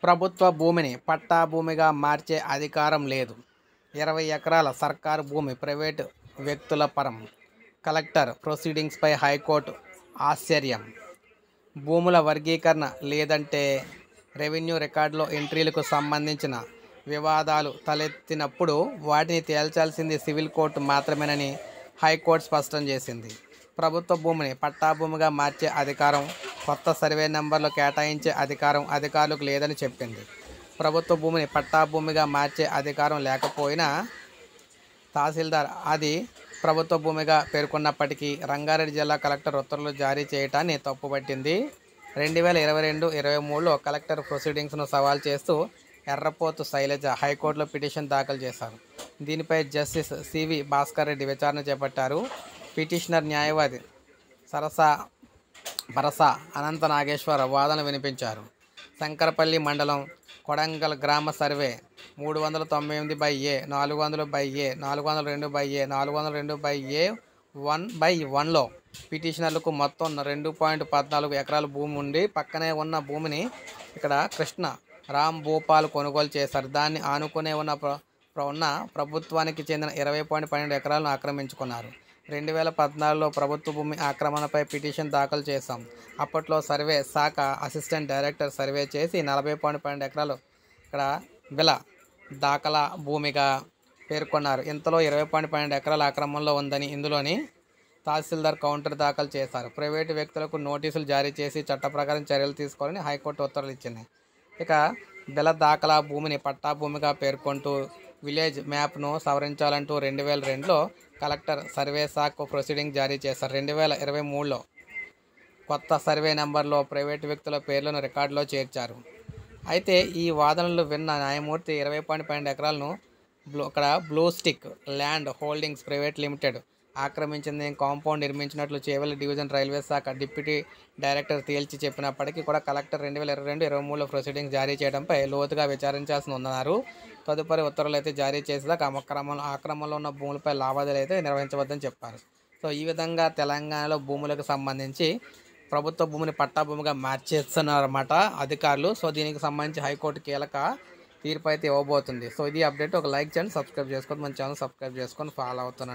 ప్రభుత్వ భూమిని పట్టా భూమిగా మార్చే అధికారం లేదు. 20 ఎకరాల సర్కారు భూమి ప్రైవేటు వ్యక్తుల పరం. కలెక్టర్ ప్రొసీడింగ్స్పై హైకోర్టు ఆశ్చర్యం. భూముల వర్గీకరణ లేదంటే రెవెన్యూ రికార్డులో ఎంట్రీలకు సంబంధించిన వివాదాలు తలెత్తినప్పుడు వాటిని తేల్చాల్సింది సివిల్ కోర్టు మాత్రమేనని హైకోర్టు స్పష్టం చేసింది. ప్రభుత్వ భూమిని పట్టా భూమిగా మార్చే అధికారం, కొత్త సర్వే నెంబర్లు కేటాయించే అధికారం అధికారులకు లేదని చెప్పింది. ప్రభుత్వ భూమిని పట్టా భూమిగా మార్చే అధికారం లేకపోయినా తహసీల్దార్ అది ప్రభుత్వ భూమిగా పేర్కొన్నప్పటికీ రంగారెడ్డి జిల్లా కలెక్టర్ ఉత్తర్వులు జారీ చేయటాన్ని తప్పుపట్టింది. 2022-23లో కలెక్టర్ ప్రొసీడింగ్స్ను సవాల్ చేస్తూ ఎర్రపోతు శైలజ హైకోర్టులో పిటిషన్ దాఖలు చేశారు. దీనిపై జస్టిస్ సివి భాస్కర్ రెడ్డి విచారణ చేపట్టారు. పిటిషనర్ న్యాయవాది బరస అనంత నాగేశ్వర వాదన వినిపించారు. శంకరపల్లి మండలం కొడంగల్ గ్రామ survey 398/A, 400/A, 402/A, 402/A 1/1లో పిటిషనర్లకు మొత్తం 2.14 ఎకరాల భూమి ఉండి పక్కనే ఉన్న భూమిని ఇక్కడ కృష్ణ రామ్ భూపాల్ కొనుగోలు చేశారు. దాన్ని ఆనుకునే ఉన్న ప్రభుత్వానికి చెందిన 20.12 ఎకరాలను ఆక్రమించుకున్నారు. 2014లో ప్రభుత్వ భూమి ఆక్రమణపై పిటిషన్ దాఖలు చేశాం. అప్పట్లో సర్వే శాఖ అసిస్టెంట్ డైరెక్టర్ సర్వే చేసి 40.12 ఎకరాలు ఇక్కడ బిల దాఖలా భూమిగా పేర్కొన్నారు. ఇంతలో 20.12 ఎకరాల ఆక్రమణలో ఉందని ఇందులోని తహసీల్దార్ కౌంటర్ దాఖలు చేశారు. ప్రైవేటు వ్యక్తులకు నోటీసులు జారీ చేసి చట్ట ప్రకారం చర్యలు తీసుకోవాలని హైకోర్టు ఉత్తర్వులు ఇచ్చింది. ఇక బిల దాఖలా భూమిని పట్టా భూమిగా పేర్కొంటూ విలేజ్ మ్యాప్ను సవరించాలంటూ 2002లో కలెక్టర్ సర్వే శాఖకు ప్రొసీడింగ్ జారీ చేశారు. 2023లో కొత్త సర్వే నెంబర్లో ప్రైవేటు వ్యక్తుల పేర్లను రికార్డులో చేర్చారు. అయితే ఈ వాదనలు విన్న న్యాయమూర్తి 20.12 ఎకరాలను blue stick land holdings private limited ఆక్రమించింది. కాంపౌండ్ నిర్మించినట్లు చేవెళ్ల డివిజన్ రైల్వే శాఖ డిప్యూటీ డైరెక్టర్ తేల్చి చెప్పినప్పటికీ కూడా కలెక్టర్ 2022-23లో ప్రొసీడింగ్స్ జారీ చేయడంపై లోతుగా విచారించాల్సి ఉందన్నారు. తదుపరి ఉత్తర్వులు అయితే జారీ చేసేదాకా ఆక్రమణలో ఉన్న భూములపై లావాదేవీలు అయితే నిర్వహించవద్దని చెప్పారు. సో ఈ విధంగా తెలంగాణలో భూములకు సంబంధించి ప్రభుత్వ భూమిని పట్టా భూమిగా మార్చేస్తున్నారన్నమాట అధికారులు. సో దీనికి సంబంధించి హైకోర్టు కీలక తీర్పు అయితే ఇవ్వబోతుంది. సో ఇది అప్డేట్. ఒక లైక్ చేయండి, సబ్స్క్రైబ్ చేసుకోండి, మన ఛానల్ సబ్స్క్రైబ్ చేసుకొని ఫాలో అవుతున్నాను.